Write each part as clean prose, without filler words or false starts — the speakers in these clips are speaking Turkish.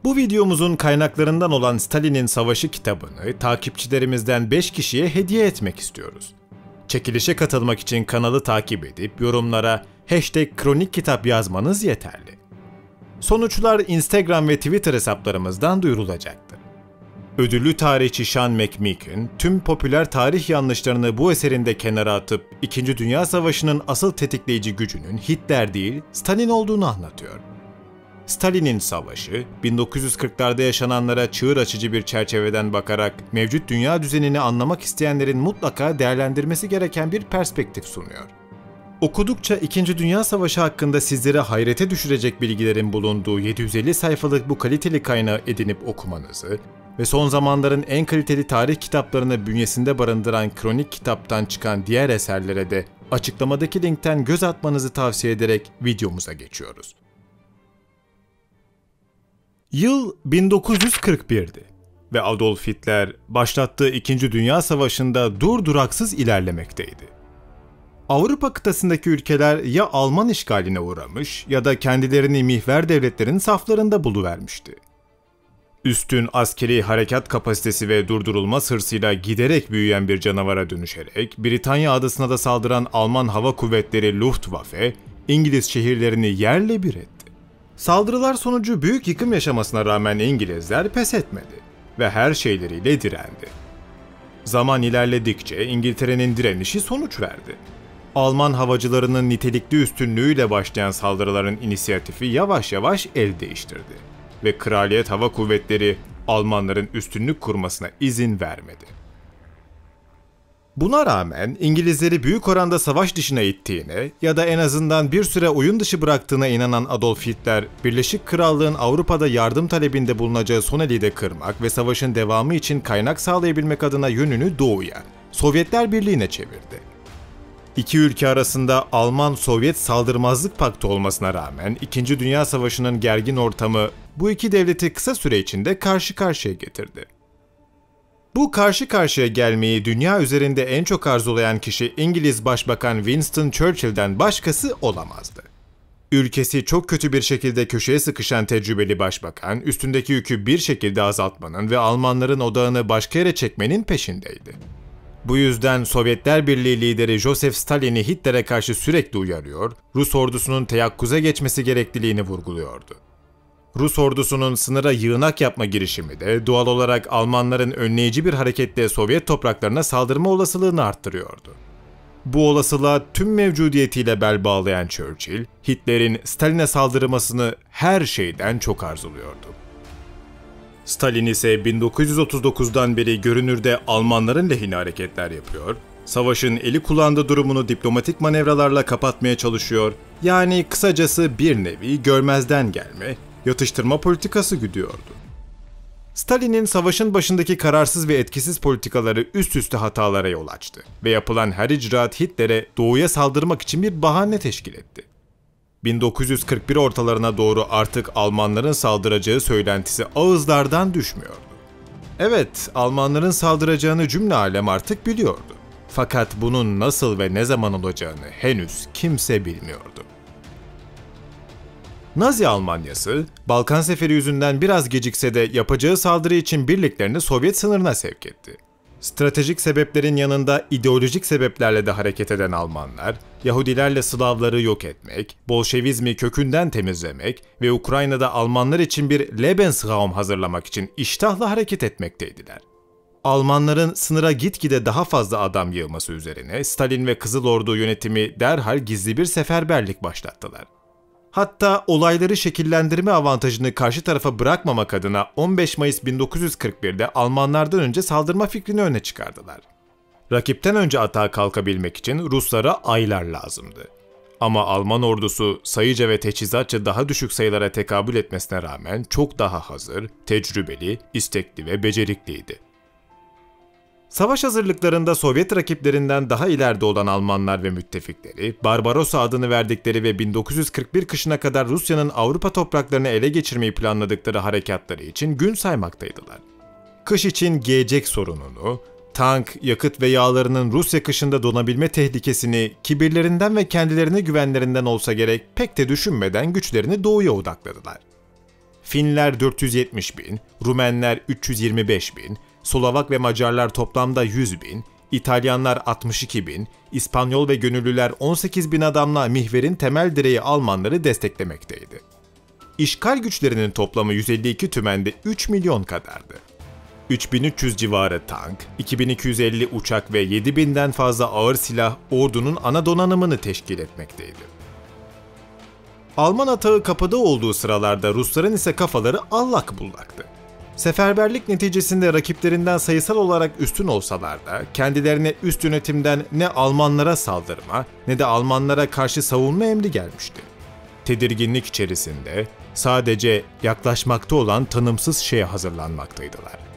Bu videomuzun kaynaklarından olan Stalin'in Savaşı kitabını takipçilerimizden 5 kişiye hediye etmek istiyoruz. Çekilişe katılmak için kanalı takip edip yorumlara #kronikkitap yazmanız yeterli. Sonuçlar Instagram ve Twitter hesaplarımızdan duyurulacaktır. Ödüllü tarihçi Sean McMeekin, tüm popüler tarih yanlışlarını bu eserinde kenara atıp İkinci Dünya Savaşı'nın asıl tetikleyici gücünün Hitler değil, Stalin olduğunu anlatıyor. Stalin'in Savaşı, 1940'larda yaşananlara çığır açıcı bir çerçeveden bakarak mevcut dünya düzenini anlamak isteyenlerin mutlaka değerlendirmesi gereken bir perspektif sunuyor. Okudukça İkinci Dünya Savaşı hakkında sizlere hayrete düşürecek bilgilerin bulunduğu 750 sayfalık bu kaliteli kaynağı edinip okumanızı ve son zamanların en kaliteli tarih kitaplarını bünyesinde barındıran Kronik Kitap'tan çıkan diğer eserlere de açıklamadaki linkten göz atmanızı tavsiye ederek videomuza geçiyoruz. Yıl 1941'di ve Adolf Hitler başlattığı İkinci Dünya Savaşı'nda durduraksız ilerlemekteydi. Avrupa kıtasındaki ülkeler ya Alman işgaline uğramış ya da kendilerini mihver devletlerin saflarında buluvermişti. Üstün askeri harekat kapasitesi ve durdurulmaz hırsıyla giderek büyüyen bir canavara dönüşerek Britanya adasına da saldıran Alman Hava Kuvvetleri Luftwaffe, İngiliz şehirlerini yerle bir etti. Saldırılar sonucu büyük yıkım yaşamasına rağmen İngilizler pes etmedi ve her şeyleriyle direndi. Zaman ilerledikçe İngiltere'nin direnişi sonuç verdi. Alman havacılarının nitelikli üstünlüğüyle başlayan saldırıların inisiyatifi yavaş yavaş el değiştirdi ve Kraliyet Hava Kuvvetleri Almanların üstünlük kurmasına izin vermedi. Buna rağmen İngilizleri büyük oranda savaş dışına ittiğine ya da en azından bir süre oyun dışı bıraktığına inanan Adolf Hitler, Birleşik Krallığın Avrupa'da yardım talebinde bulunacağı Soneli'yi de kırmak ve savaşın devamı için kaynak sağlayabilmek adına yönünü doğuya, Sovyetler Birliği'ne çevirdi. İki ülke arasında Alman-Sovyet saldırmazlık paktı olmasına rağmen İkinci Dünya Savaşı'nın gergin ortamı bu iki devleti kısa süre içinde karşı karşıya getirdi. Bu karşı karşıya gelmeyi dünya üzerinde en çok arzulayan kişi İngiliz Başbakan Winston Churchill'den başkası olamazdı. Ülkesi çok kötü bir şekilde köşeye sıkışan tecrübeli başbakan, üstündeki yükü bir şekilde azaltmanın ve Almanların odağını başka yere çekmenin peşindeydi. Bu yüzden Sovyetler Birliği lideri Joseph Stalin'i Hitler'e karşı sürekli uyarıyor, Rus ordusunun teyakkuza geçmesi gerekliliğini vurguluyordu. Rus ordusunun sınıra yığınak yapma girişimi de doğal olarak Almanların önleyici bir hareketle Sovyet topraklarına saldırma olasılığını arttırıyordu. Bu olasılığa tüm mevcudiyetiyle bel bağlayan Churchill, Hitler'in Stalin'e saldırmasını her şeyden çok arzuluyordu. Stalin ise 1939'dan beri görünürde Almanların lehine hareketler yapıyor, savaşın eli kulağında durumunu diplomatik manevralarla kapatmaya çalışıyor, yani kısacası bir nevi görmezden gelme, yatıştırma politikası güdüyordu. Stalin'in savaşın başındaki kararsız ve etkisiz politikaları üst üste hatalara yol açtı ve yapılan her icraat Hitler'e doğuya saldırmak için bir bahane teşkil etti. 1941 ortalarına doğru artık Almanların saldıracağı söylentisi ağızlardan düşmüyordu. Evet, Almanların saldıracağını cümle alem artık biliyordu. Fakat bunun nasıl ve ne zaman olacağını henüz kimse bilmiyordu. Nazi Almanyası, Balkan Seferi yüzünden biraz gecikse de yapacağı saldırı için birliklerini Sovyet sınırına sevk etti. Stratejik sebeplerin yanında ideolojik sebeplerle de hareket eden Almanlar, Yahudilerle Slavları yok etmek, Bolşevizmi kökünden temizlemek ve Ukrayna'da Almanlar için bir Lebensraum hazırlamak için iştahla hareket etmekteydiler. Almanların sınıra gitgide daha fazla adam yığması üzerine Stalin ve Kızıl Ordu yönetimi derhal gizli bir seferberlik başlattılar. Hatta olayları şekillendirme avantajını karşı tarafa bırakmamak adına 15 Mayıs 1941'de Almanlardan önce saldırma fikrini öne çıkardılar. Rakipten önce atağa kalkabilmek için Ruslara aylar lazımdı. Ama Alman ordusu sayıca ve teçhizatça daha düşük sayılara tekabül etmesine rağmen çok daha hazır, tecrübeli, istekli ve becerikliydi. Savaş hazırlıklarında Sovyet rakiplerinden daha ileride olan Almanlar ve müttefikleri, Barbarossa adını verdikleri ve 1941 kışına kadar Rusya'nın Avrupa topraklarını ele geçirmeyi planladıkları harekatları için gün saymaktaydılar. Kış için giyecek sorununu, tank, yakıt ve yağlarının Rusya kışında donabilme tehlikesini kibirlerinden ve kendilerine güvenlerinden olsa gerek pek de düşünmeden güçlerini doğuya odakladılar. Finler 470 bin, Rumenler 325 bin, Slovak ve Macarlar toplamda 100 bin, İtalyanlar 62 bin, İspanyol ve gönüllüler 18 bin adamla mihverin temel direği Almanları desteklemekteydi. İşgal güçlerinin toplamı 152 tümende 3 milyon kadardı. 3300 civarı tank, 2250 uçak ve 7000'den fazla ağır silah ordunun ana donanımını teşkil etmekteydi. Alman atağı kapıda olduğu sıralarda Rusların ise kafaları allak bullaktı. Seferberlik neticesinde rakiplerinden sayısal olarak üstün olsalar da kendilerine üst yönetimden ne Almanlara saldırma ne de Almanlara karşı savunma emri gelmişti. Tedirginlik içerisinde sadece yaklaşmakta olan tanımsız şeye hazırlanmaktaydılar.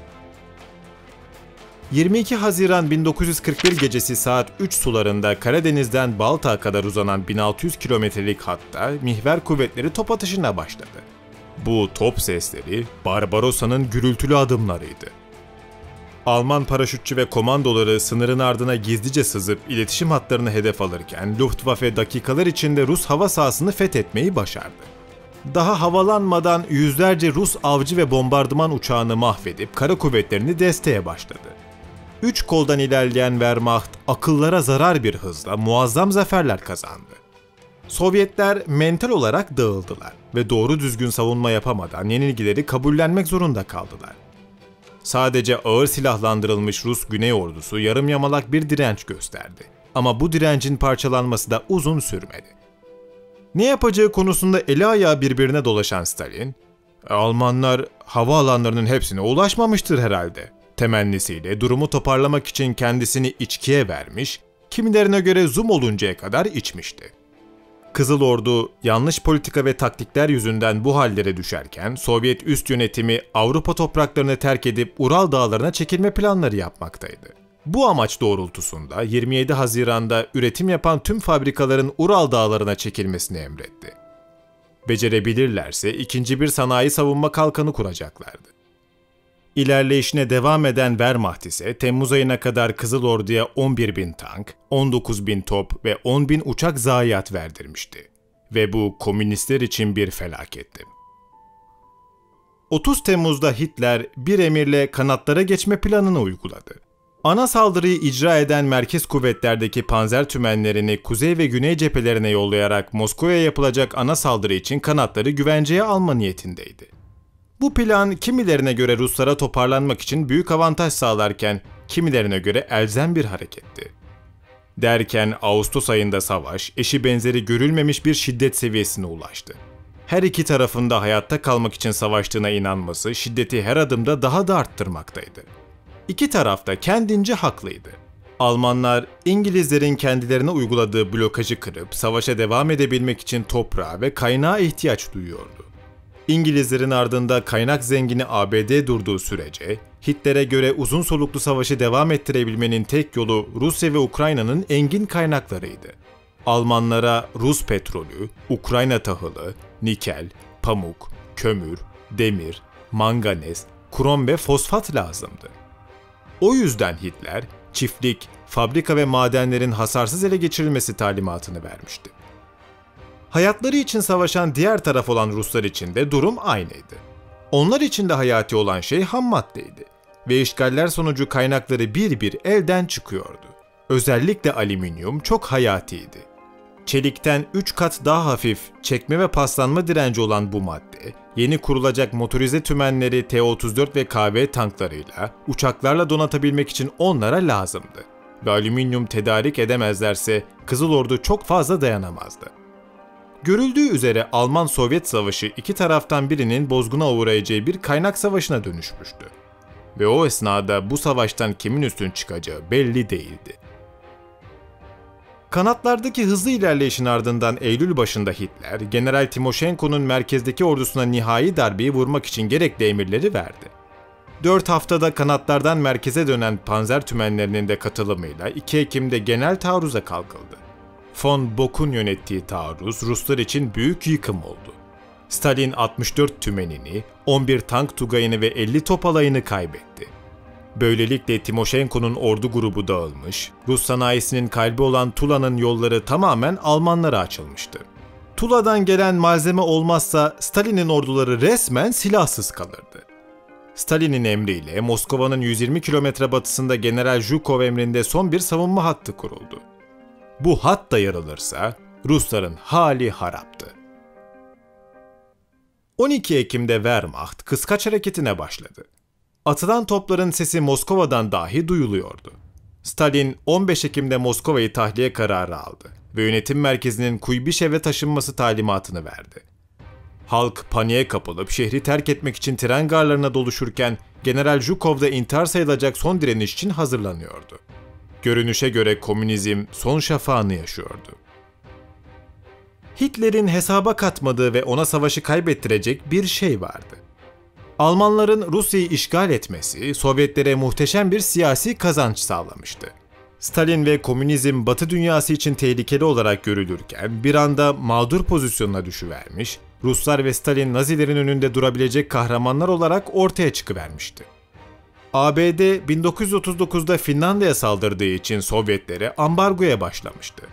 22 Haziran 1941 gecesi saat 3 sularında Karadeniz'den Baltak'a kadar uzanan 1600 kilometrelik hatta mihver kuvvetleri top atışına başladı. Bu top sesleri Barbarossa'nın gürültülü adımlarıydı. Alman paraşütçü ve komandoları sınırın ardına gizlice sızıp iletişim hatlarını hedef alırken Luftwaffe dakikalar içinde Rus hava sahasını fethetmeyi başardı. Daha havalanmadan yüzlerce Rus avcı ve bombardıman uçağını mahvedip kara kuvvetlerini desteğe başladı. 3 koldan ilerleyen Wehrmacht akıllara zarar bir hızla muazzam zaferler kazandı. Sovyetler mental olarak dağıldılar ve doğru düzgün savunma yapamadan yenilgileri kabullenmek zorunda kaldılar. Sadece ağır silahlandırılmış Rus Güney Ordusu yarım yamalak bir direnç gösterdi. Ama bu direncin parçalanması da uzun sürmedi. Ne yapacağı konusunda eli ayağı birbirine dolaşan Stalin, "Almanlar havaalanlarının hepsine ulaşmamıştır herhalde" temennisiyle durumu toparlamak için kendisini içkiye vermiş, kimilerine göre zoom oluncaya kadar içmişti. Kızıl Ordu yanlış politika ve taktikler yüzünden bu hallere düşerken Sovyet üst yönetimi Avrupa topraklarını terk edip Ural dağlarına çekilme planları yapmaktaydı. Bu amaç doğrultusunda 27 Haziran'da üretim yapan tüm fabrikaların Ural dağlarına çekilmesini emretti. Becerebilirlerse ikinci bir sanayi savunma kalkanı kuracaklardı. İlerleyişine devam eden Wehrmacht ise Temmuz ayına kadar Kızıl Ordu'ya 11.000 tank, 19.000 top ve 10.000 uçak zayiat verdirmişti. Ve bu komünistler için bir felaketti. 30 Temmuz'da Hitler bir emirle kanatlara geçme planını uyguladı. Ana saldırıyı icra eden merkez kuvvetlerdeki panzer tümenlerini kuzey ve güney cephelerine yollayarak Moskova'ya yapılacak ana saldırı için kanatları güvenceye alma niyetindeydi. Bu plan kimilerine göre Ruslara toparlanmak için büyük avantaj sağlarken kimilerine göre elzem bir hareketti. Derken Ağustos ayında savaş eşi benzeri görülmemiş bir şiddet seviyesine ulaştı. Her iki tarafında hayatta kalmak için savaştığına inanması şiddeti her adımda daha da arttırmaktaydı. İki taraf da kendince haklıydı. Almanlar İngilizlerin kendilerine uyguladığı blokajı kırıp savaşa devam edebilmek için toprağa ve kaynağa ihtiyaç duyuyordu. İngilizlerin ardında kaynak zengini ABD durduğu sürece, Hitler'e göre uzun soluklu savaşı devam ettirebilmenin tek yolu Rusya ve Ukrayna'nın engin kaynaklarıydı. Almanlara Rus petrolü, Ukrayna tahılı, nikel, pamuk, kömür, demir, manganez, krom ve fosfat lazımdı. O yüzden Hitler, çiftlik, fabrika ve madenlerin hasarsız ele geçirilmesi talimatını vermişti. Hayatları için savaşan diğer taraf olan Ruslar için de durum aynıydı. Onlar için de hayati olan şey ham maddeydi ve işgaller sonucu kaynakları bir bir elden çıkıyordu. Özellikle alüminyum çok hayatiydi. Çelikten 3 kat daha hafif, çekme ve paslanma direnci olan bu madde, yeni kurulacak motorize tümenleri T-34 ve KV tanklarıyla, uçaklarla donatabilmek için onlara lazımdı. Ve alüminyum tedarik edemezlerse Kızıl Ordu çok fazla dayanamazdı. Görüldüğü üzere Alman-Sovyet savaşı iki taraftan birinin bozguna uğrayacağı bir kaynak savaşına dönüşmüştü. Ve o esnada bu savaştan kimin üstün çıkacağı belli değildi. Kanatlardaki hızlı ilerleyişin ardından Eylül başında Hitler, General Timoshenko'nun merkezdeki ordusuna nihai darbeyi vurmak için gerekli emirleri verdi. 4 haftada kanatlardan merkeze dönen panzer tümenlerinin de katılımıyla 2 Ekim'de genel taarruza kalkıldı. Von Bock'un yönettiği taarruz Ruslar için büyük yıkım oldu. Stalin 64 tümenini, 11 tank tugayını ve 50 top alayını kaybetti. Böylelikle Timoshenko'nun ordu grubu dağılmış, Rus sanayisinin kalbi olan Tula'nın yolları tamamen Almanlara açılmıştı. Tula'dan gelen malzeme olmazsa Stalin'in orduları resmen silahsız kalırdı. Stalin'in emriyle Moskova'nın 120 kilometre batısında General Zhukov emrinde son bir savunma hattı kuruldu. Bu hat da yarılırsa Rusların hali haraptı. 12 Ekim'de Wehrmacht kıskaç hareketine başladı. Atılan topların sesi Moskova'dan dahi duyuluyordu. Stalin 15 Ekim'de Moskova'yı tahliye kararı aldı ve yönetim merkezinin Kuybişev'e taşınması talimatını verdi. Halk paniğe kapılıp şehri terk etmek için tren garlarına doluşurken General Zhukov da intihar sayılacak son direniş için hazırlanıyordu. Görünüşe göre komünizm son şafağını yaşıyordu. Hitler'in hesaba katmadığı ve ona savaşı kaybettirecek bir şey vardı. Almanların Rusya'yı işgal etmesi Sovyetlere muhteşem bir siyasi kazanç sağlamıştı. Stalin ve komünizm Batı dünyası için tehlikeli olarak görülürken bir anda mağdur pozisyonuna düşüvermiş, Ruslar ve Stalin Nazilerin önünde durabilecek kahramanlar olarak ortaya çıkıvermişti. ABD 1939'da Finlandiya'ya saldırdığı için Sovyetlere ambargoya başlamıştı.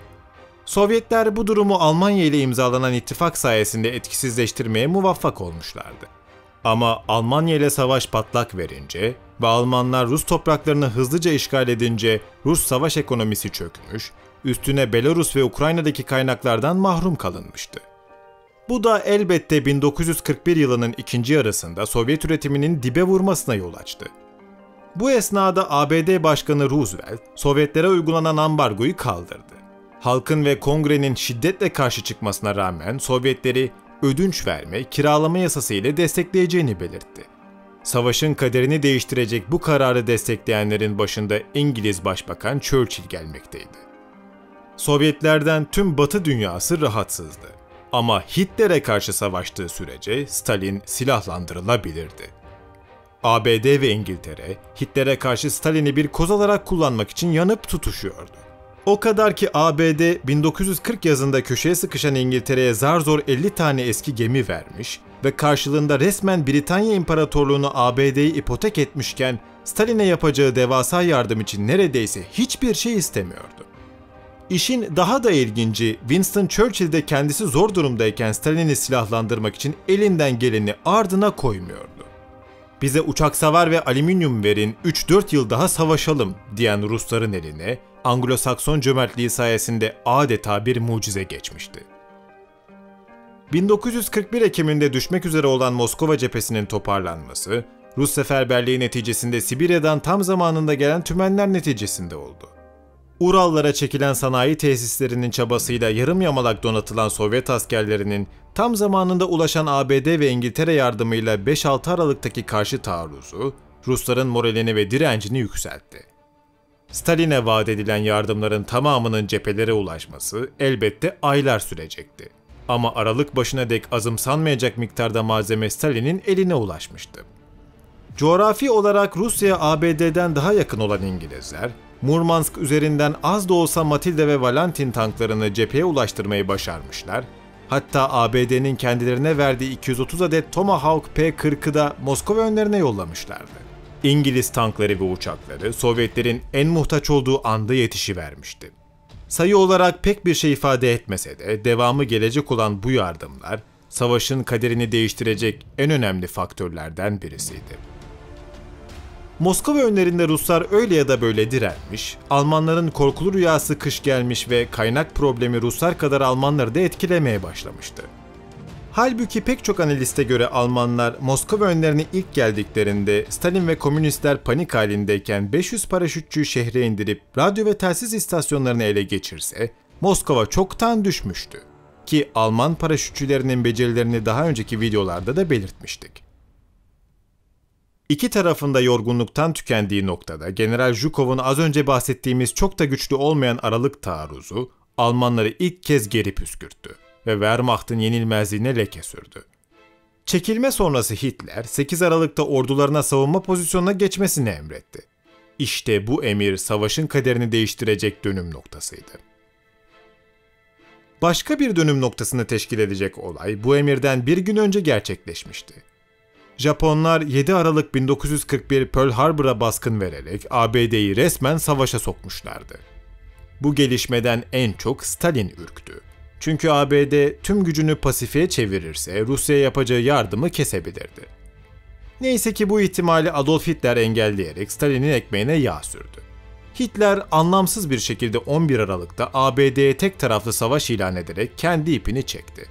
Sovyetler bu durumu Almanya ile imzalanan ittifak sayesinde etkisizleştirmeye muvaffak olmuşlardı. Ama Almanya ile savaş patlak verince ve Almanlar Rus topraklarını hızlıca işgal edince Rus savaş ekonomisi çökmüş, üstüne Belarus ve Ukrayna'daki kaynaklardan mahrum kalınmıştı. Bu da elbette 1941 yılının ikinci yarısında Sovyet üretiminin dibe vurmasına yol açtı. Bu esnada ABD Başkanı Roosevelt, Sovyetlere uygulanan ambargoyu kaldırdı. Halkın ve Kongre'nin şiddetle karşı çıkmasına rağmen Sovyetleri ödünç verme, kiralama yasası ile destekleyeceğini belirtti. Savaşın kaderini değiştirecek bu kararı destekleyenlerin başında İngiliz Başbakan Churchill gelmekteydi. Sovyetlerden tüm Batı dünyası rahatsızdı. Ama Hitler'e karşı savaştığı sürece Stalin silahlandırılabilirdi. ABD ve İngiltere, Hitler'e karşı Stalin'i bir koz olarak kullanmak için yanıp tutuşuyordu. O kadar ki ABD 1940 yazında köşeye sıkışan İngiltere'ye zar zor 50 tane eski gemi vermiş ve karşılığında resmen Britanya İmparatorluğunu ABD'yi ipotek etmişken Stalin'e yapacağı devasa yardım için neredeyse hiçbir şey istemiyordu. İşin daha da ilginci, Winston Churchill de kendisi zor durumdayken Stalin'i silahlandırmak için elinden geleni ardına koymuyordu. Bize uçak savar ve alüminyum verin, 3-4 yıl daha savaşalım diyen Rusların eline Anglo-Sakson cömertliği sayesinde adeta bir mucize geçmişti. 1941 Ekim'inde düşmek üzere olan Moskova cephesinin toparlanması, Rus seferberliği neticesinde Sibirya'dan tam zamanında gelen tümenler neticesinde oldu. Urallara çekilen sanayi tesislerinin çabasıyla yarım yamalak donatılan Sovyet askerlerinin tam zamanında ulaşan ABD ve İngiltere yardımıyla 5-6 Aralık'taki karşı taarruzu, Rusların moralini ve direncini yükseltti. Stalin'e vaat edilen yardımların tamamının cephelere ulaşması elbette aylar sürecekti. Ama Aralık başına dek azımsanmayacak miktarda malzeme Stalin'in eline ulaşmıştı. Coğrafi olarak Rusya ABD'den daha yakın olan İngilizler, Murmansk üzerinden az da olsa Matilda ve Valentin tanklarını cepheye ulaştırmayı başarmışlar, hatta ABD'nin kendilerine verdiği 230 adet Tomahawk P-40'ı da Moskova önlerine yollamışlardı. İngiliz tankları ve uçakları Sovyetlerin en muhtaç olduğu anda yetişivermişti. Sayı olarak pek bir şey ifade etmese de devamı gelecek olan bu yardımlar, savaşın kaderini değiştirecek en önemli faktörlerden birisiydi. Moskova önlerinde Ruslar öyle ya da böyle direnmiş, Almanların korkulu rüyası kış gelmiş ve kaynak problemi Ruslar kadar Almanları da etkilemeye başlamıştı. Halbuki pek çok analiste göre Almanlar Moskova önlerine ilk geldiklerinde Stalin ve komünistler panik halindeyken 500 paraşütçüyü şehre indirip radyo ve telsiz istasyonlarını ele geçirse Moskova çoktan düşmüştü. Ki Alman paraşütçülerinin becerilerini daha önceki videolarda da belirtmiştik. İki tarafında yorgunluktan tükendiği noktada General Zhukov'un az önce bahsettiğimiz çok da güçlü olmayan Aralık taarruzu Almanları ilk kez geri püskürttü ve Wehrmacht'ın yenilmezliğine leke sürdü. Çekilme sonrası Hitler 8 Aralık'ta ordularına savunma pozisyonuna geçmesini emretti. İşte bu emir savaşın kaderini değiştirecek dönüm noktasıydı. Başka bir dönüm noktasını teşkil edecek olay bu emirden bir gün önce gerçekleşmişti. Japonlar 7 Aralık 1941 Pearl Harbor'a baskın vererek ABD'yi resmen savaşa sokmuşlardı. Bu gelişmeden en çok Stalin ürktü. Çünkü ABD tüm gücünü Pasifik'e çevirirse Rusya'ya yapacağı yardımı kesebilirdi. Neyse ki bu ihtimali Adolf Hitler engelleyerek Stalin'in ekmeğine yağ sürdü. Hitler anlamsız bir şekilde 11 Aralık'ta ABD'ye tek taraflı savaş ilan ederek kendi ipini çekti.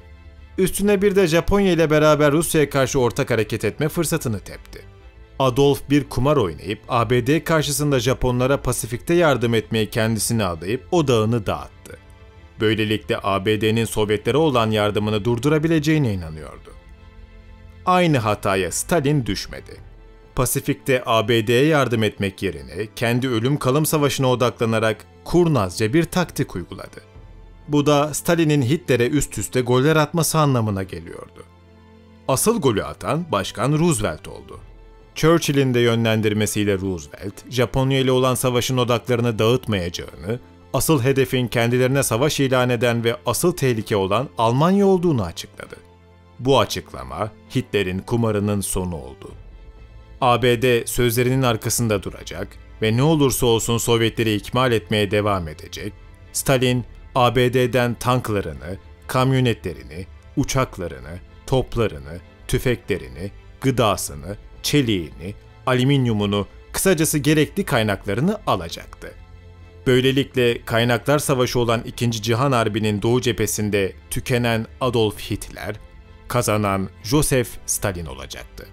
Üstüne bir de Japonya ile beraber Rusya'ya karşı ortak hareket etme fırsatını tepti. Adolf bir kumar oynayıp ABD karşısında Japonlara Pasifik'te yardım etmeyi kendisine adayıp odağını dağıttı. Böylelikle ABD'nin Sovyetlere olan yardımını durdurabileceğine inanıyordu. Aynı hataya Stalin düşmedi. Pasifik'te ABD'ye yardım etmek yerine kendi ölüm kalım savaşına odaklanarak kurnazca bir taktik uyguladı. Bu da Stalin'in Hitler'e üst üste goller atması anlamına geliyordu. Asıl golü atan Başkan Roosevelt oldu. Churchill'in de yönlendirmesiyle Roosevelt, Japonya ile olan savaşın odaklarını dağıtmayacağını, asıl hedefin kendilerine savaş ilan eden ve asıl tehlike olan Almanya olduğunu açıkladı. Bu açıklama Hitler'in kumarının sonu oldu. ABD sözlerinin arkasında duracak ve ne olursa olsun Sovyetleri ikmal etmeye devam edecek. Stalin, ABD'den tanklarını, kamyonetlerini, uçaklarını, toplarını, tüfeklerini, gıdasını, çeliğini, alüminyumunu, kısacası gerekli kaynaklarını alacaktı. Böylelikle kaynaklar savaşı olan 2. Cihan Harbi'nin Doğu cephesinde tükenen Adolf Hitler, kazanan Joseph Stalin olacaktı.